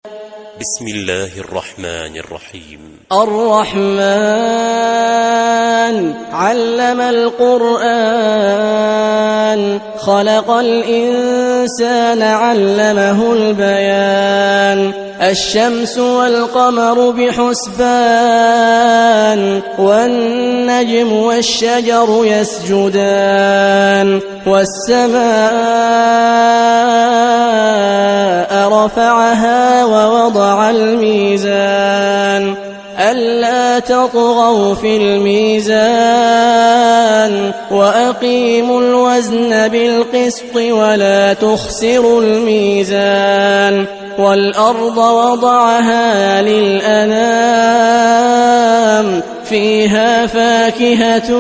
بسم الله الرحمن الرحيم. الرحمن علم القرآن خلق الإنسان علمه البيان الشمس والقمر بحسبان والنجم والشجر يسجدان والسماء رفعها ووضع الميزان ألا تطغوا في الميزان وأقيموا الوزن بالقسط ولا تخسروا الميزان والأرض وضعها للأنام فيها فاكهة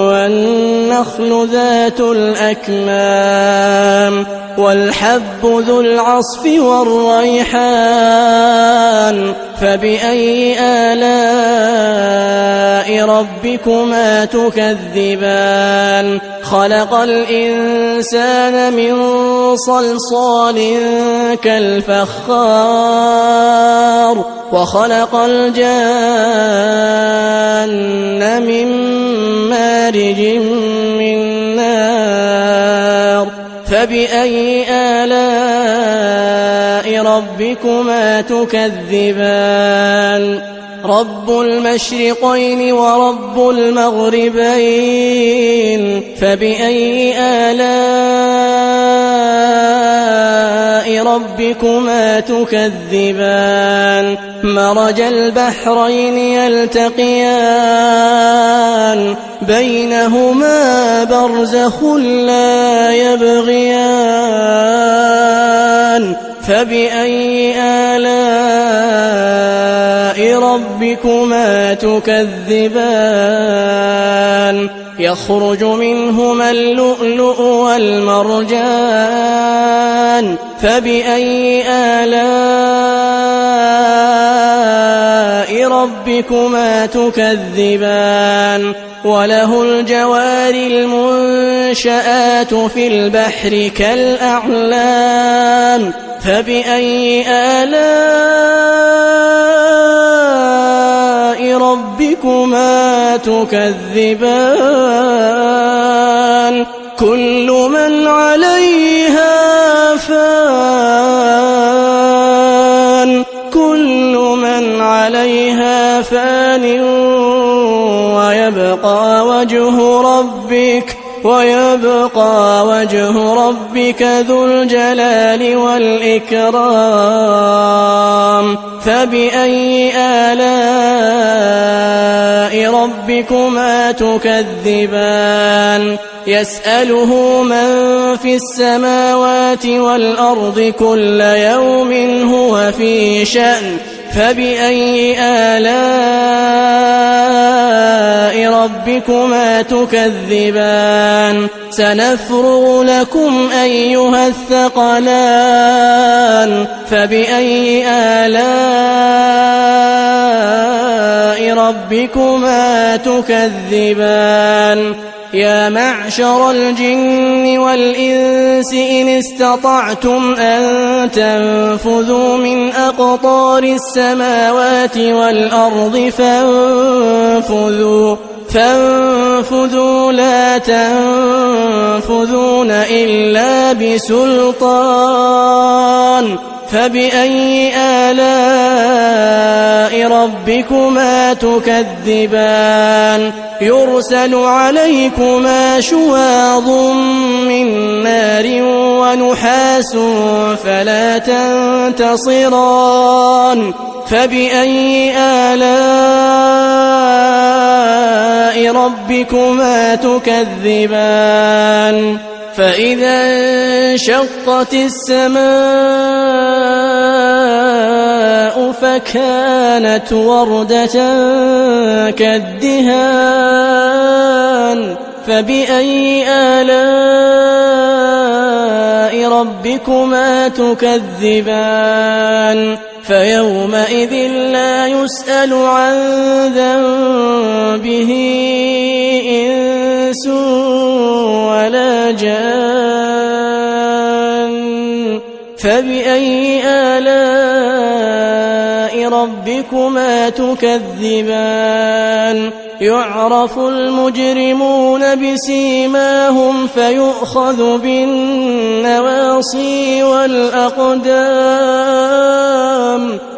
والنخل ذات الأكمام والحب ذو العصف والريحان فبأي آلاء ربكما تكذبان خلق الإنسان من صلصال كالفخار وخلق الجان من مارج من نار فبأي آلاء ربكما تكذبان رب المشرقين ورب المغربين فبأي آلاء ربكما تكذبان مرج البحرين يلتقيان بينهما برزخ لا يبغيان فبأي آلاء ربكما تكذبان يخرج منهما اللؤلؤ والمرجان فبأي آلاء ربكما تكذبان وله الجوار المنشآت في البحر كالأعلام فبأي آلاء ربكما تكذبان كل من عليها فان كل من عليها فان ويبقى وجه ربك ذو الجلال والإكرام فبأي آلاء ربكما تكذبان يسأله من في السماوات والأرض كل يوم هو في شأن فبأي آلاء ربكما تكذبان سنفرغ لكم أيها الثقلان فبأي آلاء ربكما تكذبان يا معشر الجن والإنس إن استطعتم أن تنفذوا من أقطار السماوات والأرض فانفذوا لا تنفذون إلا بسلطان فبأي آلاء ربكما تكذبان يرسل عليكما شواظ من نار ونحاس فلا تنتصران فبأي آلاء ربكما تكذبان فإذا انشقت السماء فكانت وردة كالدهان فبأي آلاء ربكما تكذبان فيومئذ لا يسأل عن ذنبه إنس ولا جان فبأي آلاء ربكما تكذبان يعرف المجرمون بسيماهم فيؤخذ بالنواصي والأقدام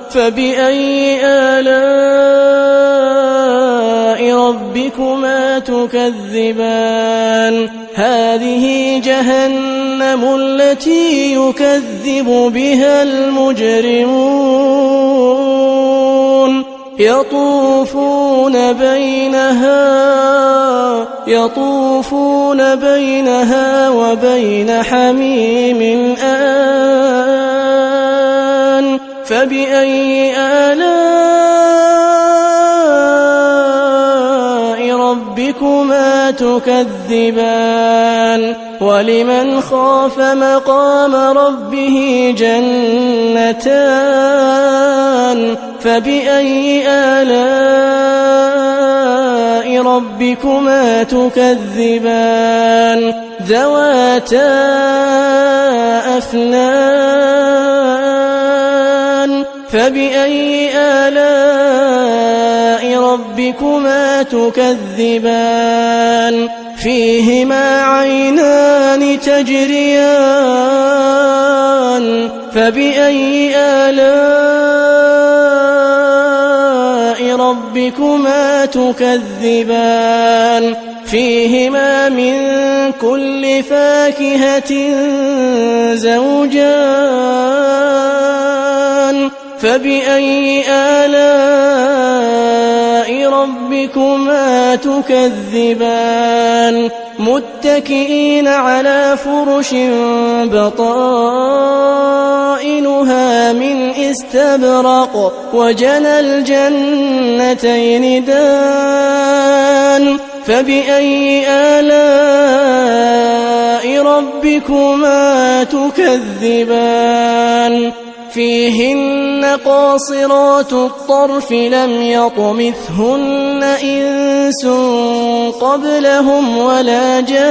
فبأي آلاء ربكما تكذبان هذه جهنم التي يكذب بها المجرمون يطوفون بينها وبين حميم آن فبأي آلاء ربكما تكذبان ولمن خاف مقام ربه جنتان فبأي آلاء ربكما تكذبان ذواتا أفنان فبأي آلاء ربكما تكذبان فيهما عينان تجريان فبأي آلاء ربكما تكذبان فيهما من كل فاكهة زوجان فبأي آلاء ربكما تكذبان متكئين على فرش بطائنها من استبرق وجنى الجنتين دان فبأي آلاء ربكما تكذبان فيهن قاصرات الطرف لم يطمثهن إنس قبلهم ولا جان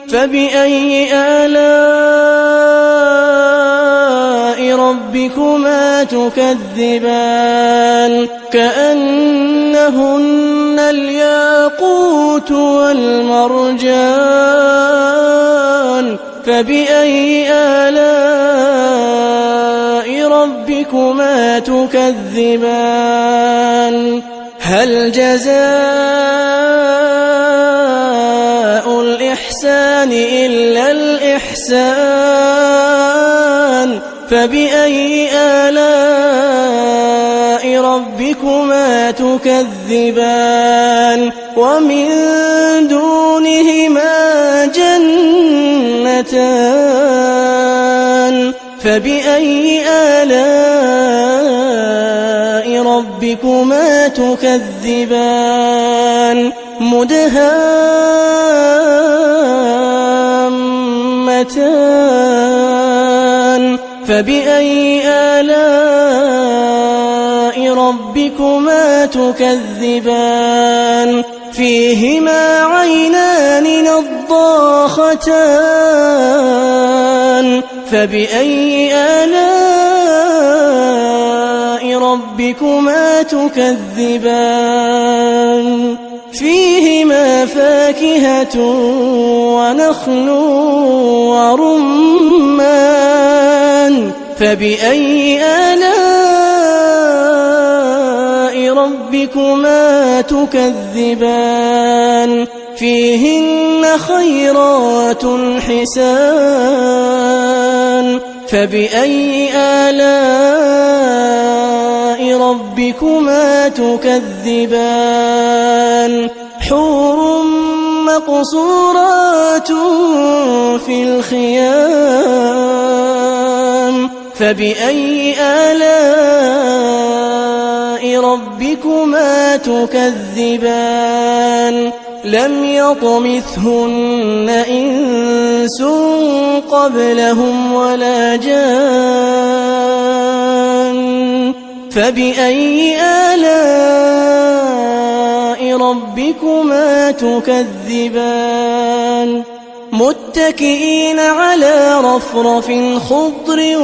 فبأي آلاء ربكما تكذبان كأنهن الياقوت والمرجان فبأي آلاء ربكما تكذبان هل جزاء الإحسان إلا الإحسان فبأي آلاء ربكما تكذبان ومن دونهما جنتان فبأي آلاء ربكما تكذبان مدهامتان فبأي آلاء ربكما تكذبان فيهما عينان نضاختان فبأي آلاء ربكما تكذبان فيهما فاكهة ونخل ورمان فبأي آلاء ربكما تكذبان فيهن خيرات حسان فبأي آلاء ربكما تكذبان حور مقصورات في الخيام فبأي آلاء ربكما تكذبان لم يطمثهن إنس قبلهم ولا جان فبأي آلاء ربكما تكذبان متكئين على رفرف خضر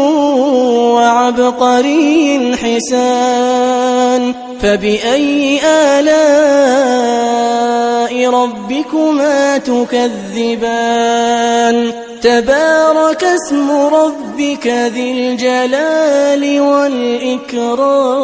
وعبقري حسان فبأي آلاء ربكما تكذبان تبارك اسم ربك ذي الجلال والإكرام